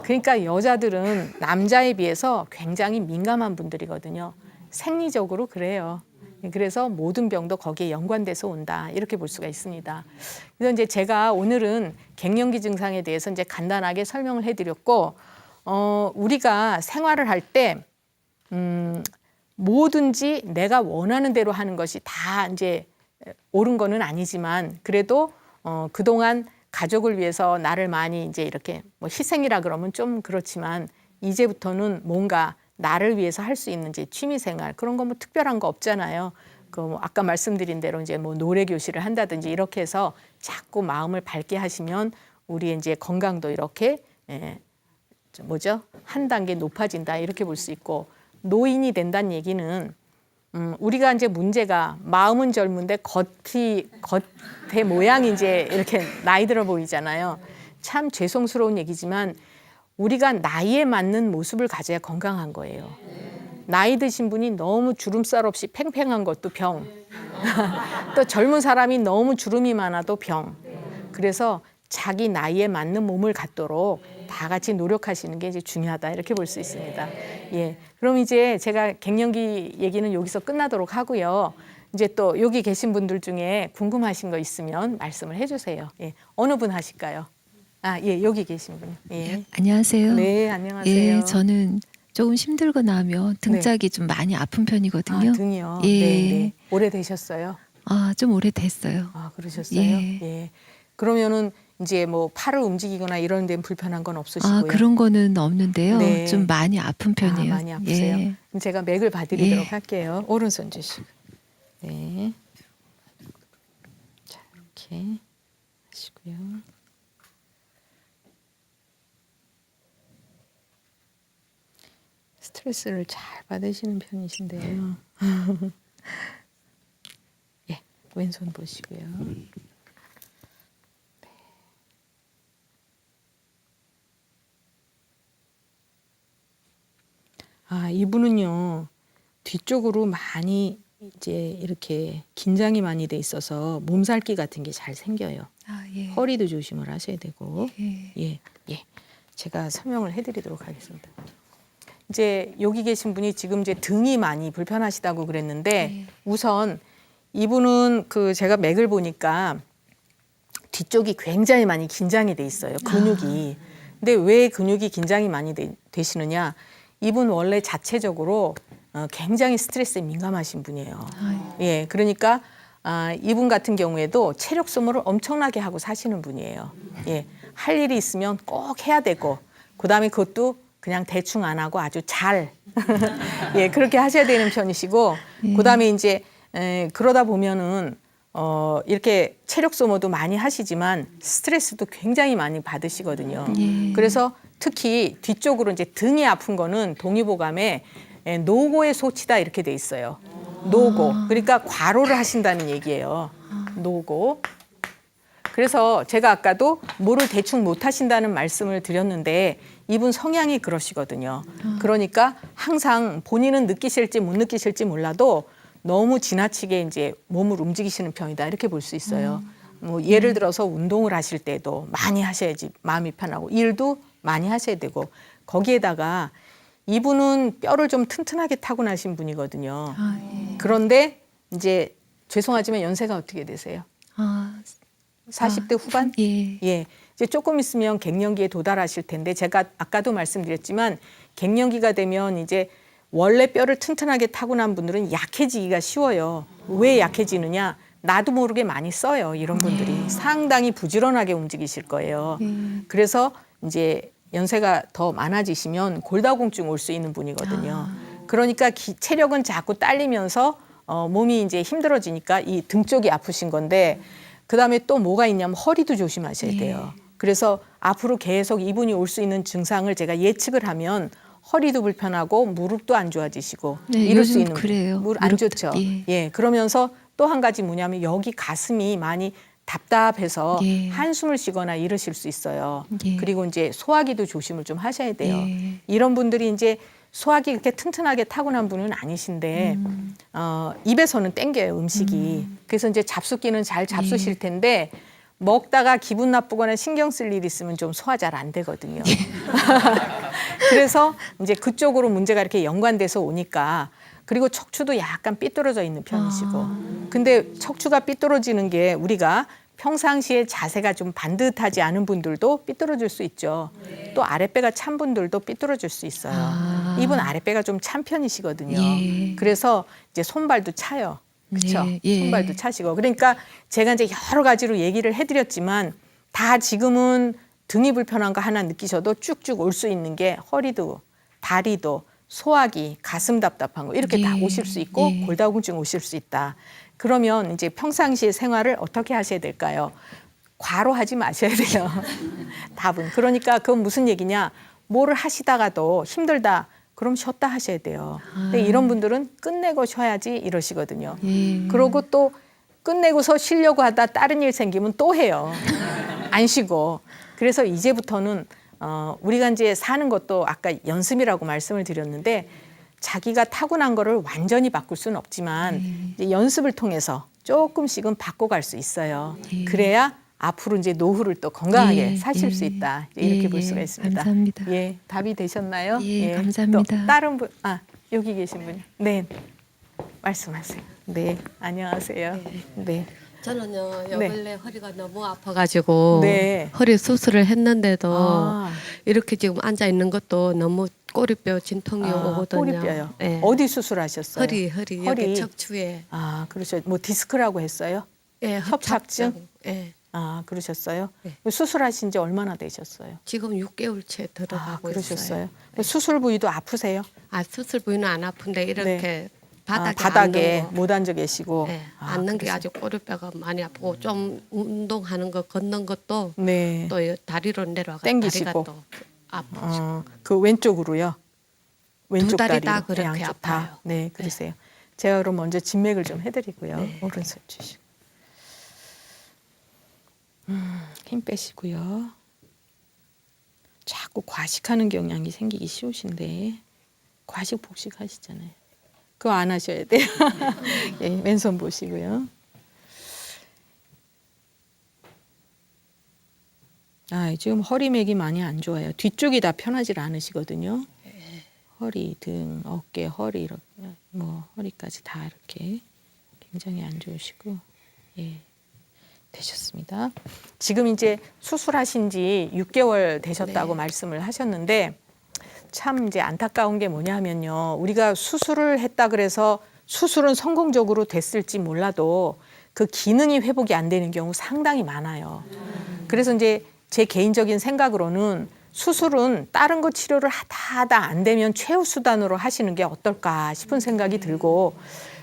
그러니까 여자들은 남자에 비해서 굉장히 민감한 분들이거든요. 생리적으로 그래요. 그래서 모든 병도 거기에 연관돼서 온다, 이렇게 볼 수가 있습니다. 그래서 이제 제가 오늘은 갱년기 증상에 대해서 이제 간단하게 설명을 해드렸고, 우리가 생활을 할 때 뭐든지 내가 원하는 대로 하는 것이 다 이제 옳은 거는 아니지만, 그래도 그동안 가족을 위해서 나를 많이 이제 이렇게 뭐 희생이라 그러면 좀 그렇지만, 이제부터는 뭔가 나를 위해서 할 수 있는 이제 취미 생활, 그런 거 뭐 특별한 거 없잖아요. 그 아까 말씀드린 대로 이제 뭐 노래 교실을 한다든지 이렇게 해서 자꾸 마음을 밝게 하시면 우리의 이제 건강도 이렇게 한 단계 높아진다, 이렇게 볼 수 있고, 노인이 된다는 얘기는 우리가 이제 문제가 마음은 젊은데 겉의 모양이 이제 이렇게 나이 들어 보이잖아요. 참 죄송스러운 얘기지만 우리가 나이에 맞는 모습을 가져야 건강한 거예요. 나이 드신 분이 너무 주름살 없이 팽팽한 것도 병. 또 젊은 사람이 너무 주름이 많아도 병. 그래서 자기 나이에 맞는 몸을 갖도록 다 같이 노력하시는 게 이제 중요하다, 이렇게 볼 수 있습니다. 예. 그럼 이제 제가 갱년기 얘기는 여기서 끝나도록 하고요. 이제 또 여기 계신 분들 중에 궁금하신 거 있으면 말씀을 해주세요. 예. 어느 분 하실까요? 예, 여기 계신 분. 예. 안녕하세요. 네, 안녕하세요. 예, 저는 조금 힘들거나 하면 등짝이 좀 많이 아픈 편이거든요. 등이요. 예. 네. 오래되셨어요? 좀 오래됐어요. 그러셨어요? 예. 예. 그러면은 이제 뭐 팔을 움직이거나 이런 데는 불편한 건 없으시고요? 그런 거는 없는데요. 네. 좀 많이 아픈 편이에요. 많이 아프세요? 예. 그럼 제가 맥을 봐드리도록 예. 할게요. 오른손 주시고. 네. 자, 이렇게 하시고요. 스트레스를 잘 받으시는 편이신데요. 예, 왼손 보시고요. 네. 이분은요, 뒤쪽으로 많이 이제 이렇게 긴장이 많이 돼 있어서 몸살기 같은 게 잘 생겨요. 예. 허리도 조심을 하셔야 되고. 예. 예. 제가 설명을 해드리도록 하겠습니다. 이제 여기 계신 분이 지금 이제 등이 많이 불편하시다고 그랬는데, 우선 이분은 제가 맥을 보니까 뒤쪽이 굉장히 많이 긴장이 돼 있어요, 근육이. 근데 왜 근육이 긴장이 많이 되시느냐? 이분 원래 자체적으로 굉장히 스트레스에 민감하신 분이에요. 예, 그러니까 이분 같은 경우에도 체력 소모를 엄청나게 하고 사시는 분이에요. 예, 할 일이 있으면 꼭 해야 되고, 그다음에 그것도 그냥 대충 안 하고 아주 잘 예, 그렇게 하셔야 되는 편이시고, 그다음에 이제 그러다 보면은 이렇게 체력 소모도 많이 하시지만 스트레스도 굉장히 많이 받으시거든요. 그래서 특히 뒤쪽으로 이제 등이 아픈 거는 동의보감에 노고의 소치다, 이렇게 돼 있어요. 노고. 그러니까 과로를 하신다는 얘기예요. 노고. 그래서 제가 아까도 뭐를 대충 못 하신다는 말씀을 드렸는데, 이분 성향이 그러시거든요. 그러니까 항상 본인은 느끼실지 못 느끼실지 몰라도 너무 지나치게 이제 몸을 움직이시는 편이다, 이렇게 볼 수 있어요. 뭐 예를 들어서 운동을 하실 때도 많이 하셔야지 마음이 편하고, 일도 많이 하셔야 되고, 거기에다가 이분은 뼈를 좀 튼튼하게 타고나신 분이거든요. 예. 그런데 이제 죄송하지만 연세가 어떻게 되세요? 40대 후반? 예. 예. 이제 조금 있으면 갱년기에 도달하실 텐데, 제가 아까도 말씀드렸지만 갱년기가 되면 이제 원래 뼈를 튼튼하게 타고난 분들은 약해지기가 쉬워요. 왜 약해지느냐? 나도 모르게 많이 써요. 이런 분들이 상당히 부지런하게 움직이실 거예요. 그래서 이제 연세가 더 많아지시면 골다공증 올 수 있는 분이거든요. 그러니까 체력은 자꾸 딸리면서 몸이 이제 힘들어지니까 이 등 쪽이 아프신 건데, 그다음에 또 뭐가 있냐면 허리도 조심하셔야 돼요. 그래서 앞으로 계속 이분이 올 수 있는 증상을 제가 예측을 하면 허리도 불편하고 무릎도 안 좋아지시고 이럴 수 있는 그래요. 무릎 안 좋죠. 예. 그러면서 또 한 가지 뭐냐면 여기 가슴이 많이 답답해서 한숨을 쉬거나 이러실 수 있어요. 그리고 이제 소화기도 조심을 좀 하셔야 돼요. 이런 분들이 이제 소화기 그렇게 튼튼하게 타고난 분은 아니신데 입에서는 땡겨요, 음식이. 그래서 이제 잡숫기는 잘 잡수실 텐데 먹다가 기분 나쁘거나 신경 쓸 일 있으면 좀 소화 잘 안 되거든요. 그래서 이제 그쪽으로 문제가 이렇게 연관돼서 오니까 그리고 척추도 약간 삐뚤어져 있는 편이시고. 근데 척추가 삐뚤어지는 게 우리가 평상시에 자세가 좀 반듯하지 않은 분들도 삐뚤어질 수 있죠. 또 아랫배가 찬 분들도 삐뚤어질 수 있어요. 이분 아랫배가 좀 찬 편이시거든요. 예. 그래서 이제 손발도 차요. 그렇죠? 네, 예. 손발도 차시고. 그러니까 제가 이제 여러 가지로 얘기를 해드렸지만 다 지금은 등이 불편한 거 하나 느끼셔도 쭉쭉 올 수 있는 게 허리도 다리도 소화기, 가슴 답답한 거 이렇게 다 예. 오실 수 있고 예. 골다공증 오실 수 있다. 그러면 이제 평상시의 생활을 어떻게 하셔야 될까요? 과로하지 마셔야 돼요. 답은. 그러니까 그건 무슨 얘기냐? 뭐를 하시다가도 힘들다. 그럼 쉬었다 하셔야 돼요. 근데 이런 분들은 끝내고 쉬어야지 이러시거든요. 예. 그러고 또 끝내고서 쉬려고 하다 다른 일 생기면 또 해요. 안 쉬고. 그래서 이제부터는 우리가 이제 사는 것도 아까 연습이라고 말씀을 드렸는데 자기가 타고난 거를 완전히 바꿀 수는 없지만 이제 연습을 통해서 조금씩은 바꿔갈 수 있어요. 예. 그래야 앞으로 이제 노후를 또 건강하게 예, 사실 예. 수 있다. 이렇게 예, 볼 수가 예. 있습니다. 감사합니다. 예, 답이 되셨나요? 예, 감사합니다. 또 다른 분, 여기 계신 분이. 네, 말씀하세요. 네, 안녕하세요. 네. 저는요, 요 네. 근래 허리가 너무 아파가지고 네. 허리 수술을 했는데도 아. 이렇게 지금 앉아 있는 것도 너무 꼬리뼈 진통이 오거든요. 꼬리뼈요. 네. 어디 수술하셨어요? 허리 허리. 여기 척추에 그러죠. 뭐 디스크라고 했어요? 예, 협착증? 예. 그러셨어요? 네. 수술하신 지 얼마나 되셨어요? 지금 6개월째 들어가고 그러셨어요? 있어요. 수술 부위도 아프세요? 수술 부위는 안 아픈데 이렇게 바닥에 바닥에 앉는 거. 못 앉아 계시고. 네, 앉는 게 그러세요? 아주 꼬리뼈가 많이 아프고 좀 운동하는 거 걷는 것도 네. 또 다리로 내려가 땡기시고. 다리가 또 아프고 그 왼쪽으로요? 왼쪽 다리 다리로? 다 그렇게 양쪽 다. 아파요. 네, 그러세요. 제가 그럼 먼저 진맥을 좀 해드리고요. 네. 오른손 주시고. 힘 빼시고요. 자꾸 과식하는 경향이 생기기 쉬우신데 과식 폭식 하시잖아요. 그거 안 하셔야 돼요. 예, 왼손 보시고요. 지금 허리맥이 많이 안 좋아요. 뒤쪽이 다 편하질 않으시거든요. 허리, 등, 어깨, 허리 이렇게 허리까지 다 이렇게 굉장히 안 좋으시고 되셨습니다. 지금 이제 수술하신 지 6개월 되셨다고 말씀을 하셨는데 참 이제 안타까운 게 뭐냐면요. 우리가 수술을 했다 그래서 수술은 성공적으로 됐을지 몰라도 그 기능이 회복이 안 되는 경우 상당히 많아요. 그래서 이제 제 개인적인 생각으로는 수술은 다른 거 치료를 하다 안 되면 최후 수단으로 하시는 게 어떨까 싶은 생각이 들고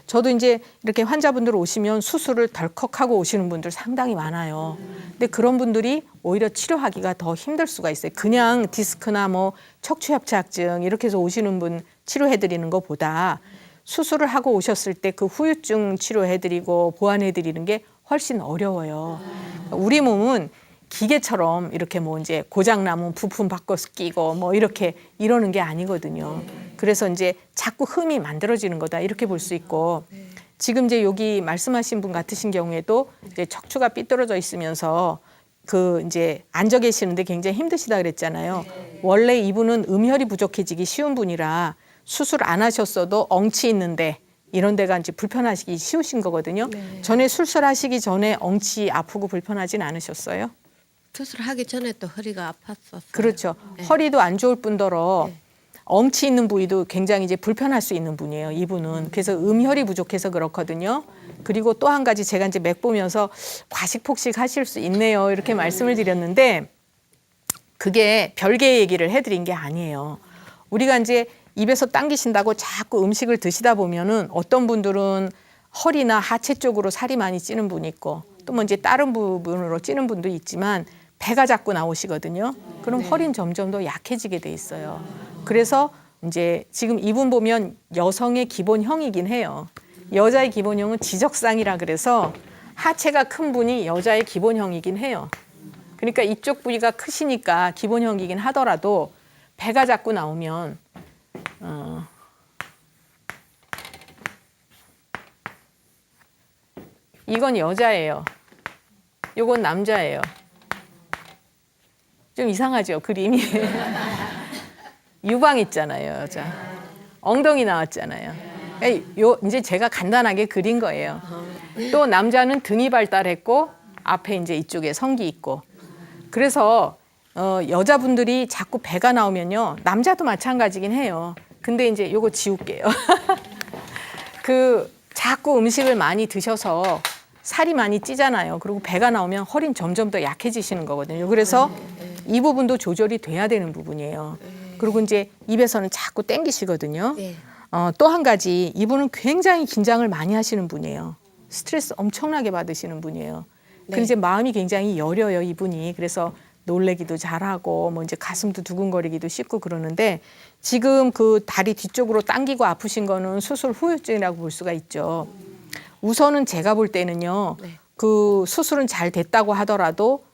저도 이제 이렇게 환자분들 오시면 수술을 덜컥하고 오시는 분들 상당히 많아요. 근데 그런 분들이 오히려 치료하기가 더 힘들 수가 있어요. 그냥 디스크나 척추협착증 이렇게 해서 오시는 분 치료해드리는 것보다 수술을 하고 오셨을 때 그 후유증 치료해드리고 보완해드리는 게 훨씬 어려워요. 우리 몸은 기계처럼 이렇게 이제 고장나면 부품 바꿔서 끼고 이렇게 이러는 게 아니거든요. 그래서 이제 자꾸 흠이 만들어지는 거다 이렇게 볼 수 있고 지금 이제 여기 말씀하신 분 같으신 경우에도 이제 척추가 삐뚤어져 있으면서 이제 앉아 계시는데 굉장히 힘드시다 그랬잖아요. 원래 이분은 음혈이 부족해지기 쉬운 분이라 수술 안 하셨어도 엉치 있는데 이런 데가 이제 불편하시기 쉬우신 거거든요. 전에 수술하시기 전에 엉치 아프고 불편하진 않으셨어요? 수술하기 전에 또 허리가 아팠었어요. 그렇죠. 네. 허리도 안 좋을 뿐더러 엉치 있는 부위도 굉장히 이제 불편할 수 있는 분이에요. 이분은. 그래서 음혈이 부족해서 그렇거든요. 그리고 또 한 가지 제가 이제 맥 보면서 과식폭식 하실 수 있네요. 이렇게 말씀을 드렸는데 그게 별개의 얘기를 해드린 게 아니에요. 우리가 이제 입에서 당기신다고 자꾸 음식을 드시다 보면은 어떤 분들은 허리나 하체 쪽으로 살이 많이 찌는 분이 있고 또 이제 다른 부분으로 찌는 분도 있지만 배가 자꾸 나오시거든요. 그럼 허리는 점점 더 약해지게 돼 있어요. 그래서 이제 지금 이분 보면 여성의 기본형이긴 해요. 여자의 기본형은 지적상이라 그래서 하체가 큰 분이 여자의 기본형이긴 해요. 그러니까 이쪽 부위가 크시니까 기본형이긴 하더라도 배가 자꾸 나오면 이건 여자예요. 요건 남자예요. 좀 이상하죠, 그림이. 유방 있잖아요, 여자. 엉덩이 나왔잖아요. 요 이제 제가 간단하게 그린 거예요. 또 남자는 등이 발달했고 앞에 이제 이쪽에 성기 있고. 그래서 여자분들이 자꾸 배가 나오면요, 남자도 마찬가지긴 해요. 근데 이제 요거 지울게요. 그 자꾸 음식을 많이 드셔서 살이 많이 찌잖아요. 그리고 배가 나오면 허리는 점점 더 약해지시는 거거든요. 그래서 이 부분도 조절이 돼야 되는 부분이에요. 그리고 이제 입에서는 자꾸 땡기시거든요. 네. 또 한 가지, 이분은 굉장히 긴장을 많이 하시는 분이에요. 스트레스 엄청나게 받으시는 분이에요. 그리고 이제 마음이 굉장히 여려요, 이분이. 그래서 놀래기도 잘하고 뭐 이제 가슴도 두근거리기도 쉽고 그러는데, 지금 그 다리 뒤쪽으로 당기고 아프신 거는 수술 후유증이라고 볼 수가 있죠. 우선은 제가 볼 때는요, 네. 그 수술은 잘 됐다고 하더라도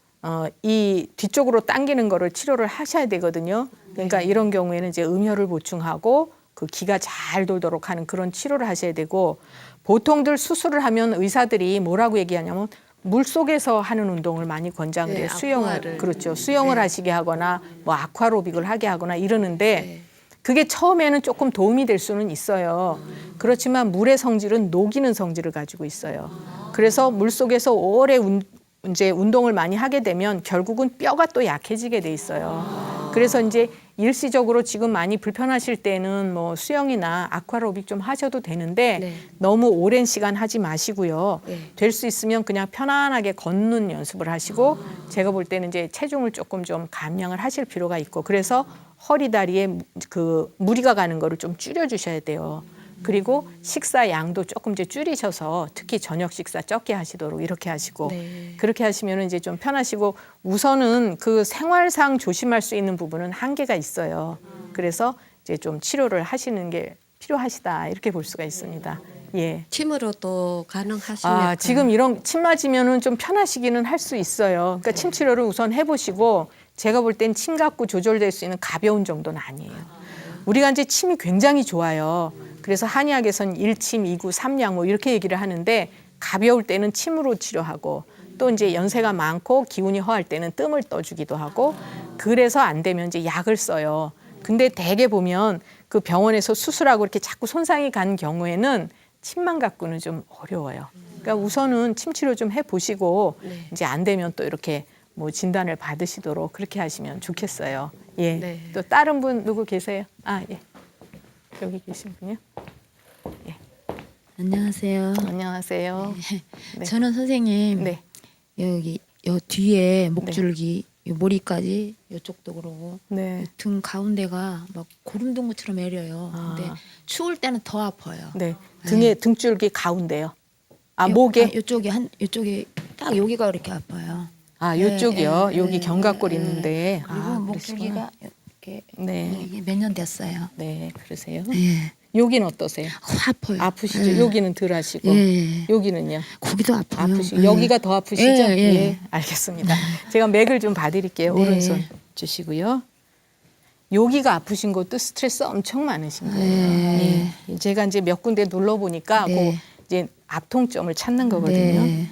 이 뒤쪽으로 당기는 거를 치료를 하셔야 되거든요. 그러니까 이런 경우에는 이제 음혈을 보충하고 그 기가 잘 돌도록 하는 그런 치료를 하셔야 되고, 보통들 수술을 하면 의사들이 뭐라고 얘기하냐면 물 속에서 하는 운동을 많이 권장을 해요. 네, 수영을. 아쿠아를. 그렇죠. 수영을 네. 하시게 하거나 뭐 아쿠아로빅을 하게 하거나 이러는데, 네. 그게 처음에는 조금 도움이 될 수는 있어요. 그렇지만 물의 성질은 녹이는 성질을 가지고 있어요. 그래서 물 속에서 오래 이제 운동을 많이 하게 되면 결국은 뼈가 또 약해지게 돼 있어요. 그래서 이제 일시적으로 지금 많이 불편하실 때는 뭐 수영이나 아쿠아로빅 좀 하셔도 되는데, 네. 너무 오랜 시간 하지 마시고요. 네. 될 수 있으면 그냥 편안하게 걷는 연습을 하시고, 제가 볼 때는 이제 체중을 조금 좀 감량을 하실 필요가 있고, 그래서 허리 다리에 그 무리가 가는 거를 좀 줄여주셔야 돼요. 그리고 식사 양도 조금 이제 줄이셔서 특히 저녁 식사 적게 하시도록 이렇게 하시고, 네. 그렇게 하시면 이제 좀 편하시고, 우선은 그 생활상 조심할 수 있는 부분은 한계가 있어요. 그래서 이제 좀 치료를 하시는 게 필요하시다 이렇게 볼 수가 있습니다. 예. 침으로도 가능하십니까? 지금 이런 침 맞으면은 좀 편하시기는 할 수 있어요. 그러니까 침 치료를 우선 해보시고, 제가 볼 땐 침 갖고 조절될 수 있는 가벼운 정도는 아니에요. 우리가 이제 침이 굉장히 좋아요. 그래서 한의학에서는 1침, 2구, 3양 뭐 이렇게 얘기를 하는데, 가벼울 때는 침으로 치료하고, 또 이제 연세가 많고 기운이 허할 때는 뜸을 떠주기도 하고, 그래서 안 되면 이제 약을 써요. 근데 대개 보면 그 병원에서 수술하고 이렇게 자꾸 손상이 간 경우에는 침만 갖고는 좀 어려워요. 그러니까 우선은 침 치료 좀 해보시고, 네. 이제 안 되면 또 이렇게 뭐 진단을 받으시도록 그렇게 하시면 좋겠어요. 예. 네. 또 다른 분 누구 계세요? 예. 여기 계신 분이요? 안녕하세요. 안녕하세요. 네. 저는 선생님 네. 여기 요 뒤에 목줄기 요 머리까지 요쪽도 그러고 네. 등 가운데가 막 고름동무처럼 내려요. 근데 추울 때는 더 아파요. 네. 등에 등줄기 가운데요. 목에. 요쪽이 요쪽이 딱 여기가 이렇게 아파요. 요쪽이요. 예, 여기 예, 견갑골 예, 있는데. 그리고 그러시구나. 목줄기가 이렇게 네. 이게 몇 년 됐어요. 네, 그러세요. 예. 여기는 어떠세요? 아파요. 아프시죠? 예. 여기는 덜 하시고. 예. 여기는요? 거기도 아파요. 아프시고. 예. 여기가 더 아프시죠? 예, 예. 알겠습니다. 제가 맥을 좀 봐드릴게요. 네. 오른손 주시고요. 여기가 아프신 것도 스트레스 엄청 많으신 거예요. 네. 예. 제가 이제 몇 군데 눌러보니까 네. 그 이제 앞통점을 찾는 거거든요. 네.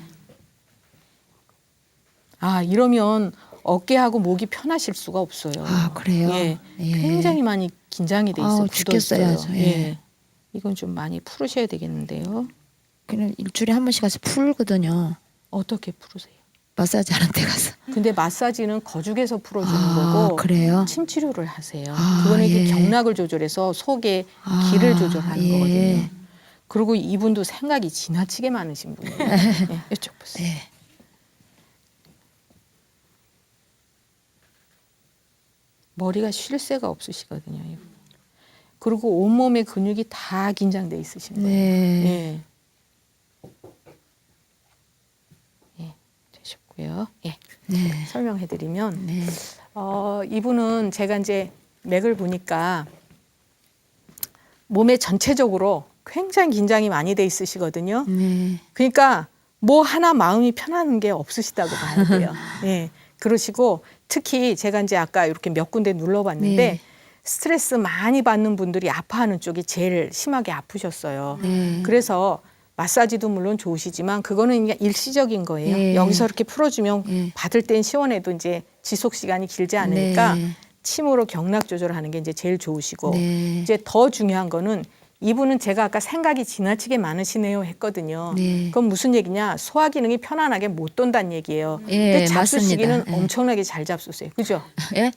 이러면 어깨하고 목이 편하실 수가 없어요. 그래요? 예. 예. 굉장히 많이 긴장이 돼 있어요. 죽겠어요, 굳어 아주. 있어요. 예. 이건 좀 많이 풀으셔야 되겠는데요. 그냥 일주일에 한 번씩 가서 풀거든요. 어떻게 풀으세요? 마사지 하는 데 가서. 근데 마사지는 거죽에서 풀어주는 아, 거고, 그래요? 침 치료를 하세요. 아, 그거는 이게 예. 경락을 조절해서 속에 기를 조절하는 예. 거거든요. 그리고 이분도 생각이 지나치게 많으신 분이에요. 네, 이쪽 보세요. 네. 머리가 쉴 새가 없으시거든요. 이분. 그리고 온몸의 근육이 다 긴장돼 있으신 거예요. 네. 예, 되셨고요. 예, 네. 설명해드리면 네. 이분은 제가 이제 맥을 보니까 몸에 전체적으로 굉장히 긴장이 많이 돼 있으시거든요. 네. 그러니까 뭐 하나 마음이 편한 게 없으시다고 봐야 돼요. 예. 그러시고 특히 제가 이제 아까 이렇게 몇 군데 눌러봤는데 네. 스트레스 많이 받는 분들이 아파하는 쪽이 제일 심하게 아프셨어요. 네. 그래서 마사지도 물론 좋으시지만 그거는 그냥 일시적인 거예요. 예. 여기서 이렇게 풀어주면 예. 받을 땐 시원해도 이제 지속 시간이 길지 않으니까 네. 침으로 경락 조절하는 게 이제 제일 좋으시고 네. 이제 더 중요한 거는 이분은 제가 아까 생각이 지나치게 많으시네요 했거든요. 네. 그건 무슨 얘기냐? 소화 기능이 편안하게 못 돈다는 얘기예요. 예, 근데 잡수시기는 맞습니다. 예. 엄청나게 잘 잡수세요. 그죠? 예?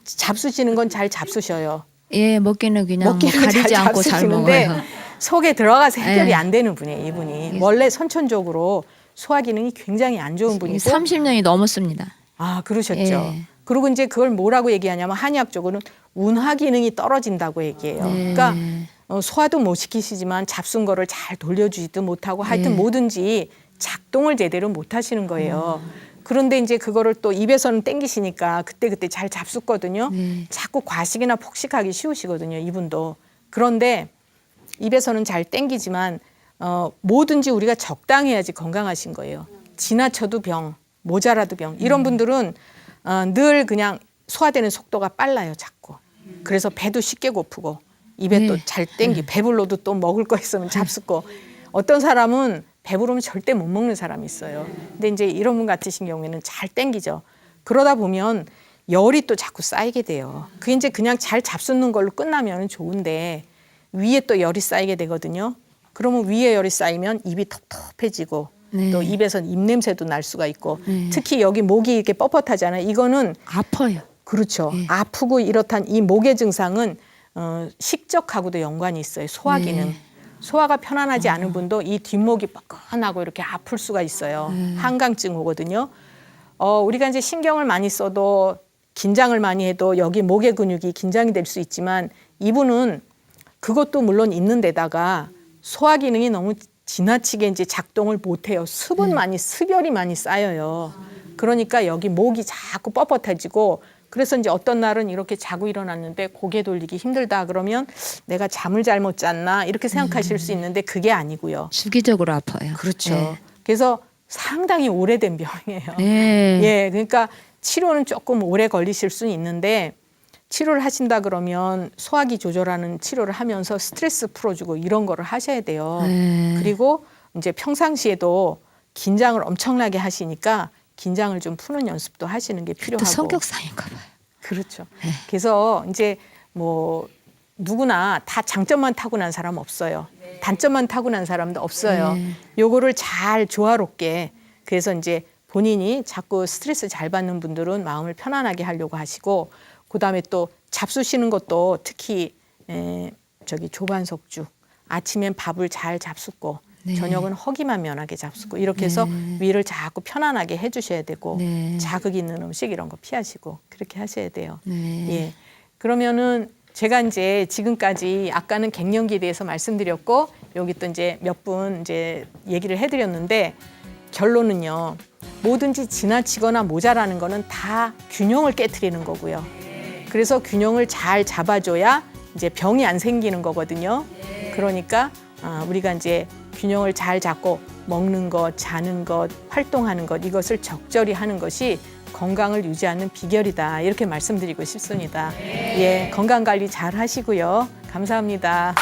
잡수시는 건 잘 잡수셔요. 예, 먹기는 그냥 뭐 먹기는 가리지 않고 잘 잡수시는데 먹어요. 속에 들어가서 해결이 예. 안 되는 분이에요, 이분이. 원래 선천적으로 소화 기능이 굉장히 안 좋은 분이고 30년이 넘었습니다. 아, 그러셨죠. 예. 그리고 이제 그걸 뭐라고 얘기하냐면 한의학적으로는 운하 기능이 떨어진다고 얘기해요. 네. 그러니까 소화도 못 시키시지만 잡순 거를 잘 돌려주지도 못하고 하여튼 네. 뭐든지 작동을 제대로 못 하시는 거예요. 그런데 이제 그거를 또 입에서는 땡기시니까 그때그때 잘 잡숫거든요. 네. 자꾸 과식이나 폭식하기 쉬우시거든요, 이분도. 그런데 입에서는 잘 땡기지만 뭐든지 우리가 적당해야지 건강하신 거예요. 지나쳐도 병, 모자라도 병. 이런 분들은 늘 그냥 소화되는 속도가 빨라요, 자꾸. 그래서 배도 쉽게 고프고 입에 네. 또 잘 땡기. 배불러도 또 먹을 거 있으면 잡숫고. 어떤 사람은 배부르면 절대 못 먹는 사람이 있어요. 근데 이제 이런 분 같으신 경우에는 잘 땡기죠. 그러다 보면 열이 또 자꾸 쌓이게 돼요. 그게 이제 그냥 잘 잡수는 걸로 끝나면 좋은데 위에 또 열이 쌓이게 되거든요. 그러면 위에 열이 쌓이면 입이 텁텁해지고 네. 또 입에선 입냄새도 날 수가 있고 네. 특히 여기 목이 이렇게 뻣뻣하잖아요. 이거는 아파요. 그렇죠. 네. 아프고 이렇단 이 목의 증상은 식적하고도 연관이 있어요. 소화 네. 기능. 소화가 편안하지 않은 분도 이 뒷목이 뻐근하고 이렇게 아플 수가 있어요. 한강증 오거든요. 우리가 이제 신경을 많이 써도 긴장을 많이 해도 여기 목의 근육이 긴장이 될 수 있지만 이분은 그것도 물론 있는데다가 소화 기능이 너무 지나치게 이제 작동을 못 해요. 습열이 많이 쌓여요. 그러니까 여기 목이 자꾸 뻣뻣해지고 그래서 이제 어떤 날은 이렇게 자고 일어났는데 고개 돌리기 힘들다 그러면 내가 잠을 잘못 잤나 이렇게 생각하실 수 있는데 그게 아니고요. 주기적으로 아파요. 그렇죠. 네. 그래서 상당히 오래된 병이에요. 네. 예, 그러니까 치료는 조금 오래 걸리실 수는 있는데 치료를 하신다 그러면 소화기 조절하는 치료를 하면서 스트레스 풀어주고 이런 거를 하셔야 돼요. 네. 그리고 이제 평상시에도 긴장을 엄청나게 하시니까 긴장을 좀 푸는 연습도 하시는 게 필요하고. 또 성격상인가 봐요. 그렇죠. 그래서 이제 뭐 누구나 다 장점만 타고난 사람 없어요. 단점만 타고난 사람도 없어요. 네. 요거를 잘 조화롭게 그래서 이제 본인이 자꾸 스트레스 잘 받는 분들은 마음을 편안하게 하려고 하시고 그다음에 또 잡수시는 것도 특히 저기 조반석죽 아침엔 밥을 잘 잡숫고 네. 저녁은 허기만 면하게 잡수고 이렇게 해서 위를 자꾸 편안하게 해주셔야 되고 네. 자극 있는 음식 이런 거 피하시고 그렇게 하셔야 돼요. 네. 예. 그러면은 제가 이제 지금까지 아까는 갱년기에 대해서 말씀드렸고 여기 또 이제 몇 분 이제 얘기를 해드렸는데 결론은요. 뭐든지 지나치거나 모자라는 거는 다 균형을 깨트리는 거고요. 그래서 균형을 잘 잡아줘야 이제 병이 안 생기는 거거든요. 그러니까 우리가 이제 균형을 잘 잡고 먹는 것, 자는 것, 활동하는 것 이것을 적절히 하는 것이 건강을 유지하는 비결이다. 이렇게 말씀드리고 싶습니다. 예, 건강 관리 잘 하시고요. 감사합니다.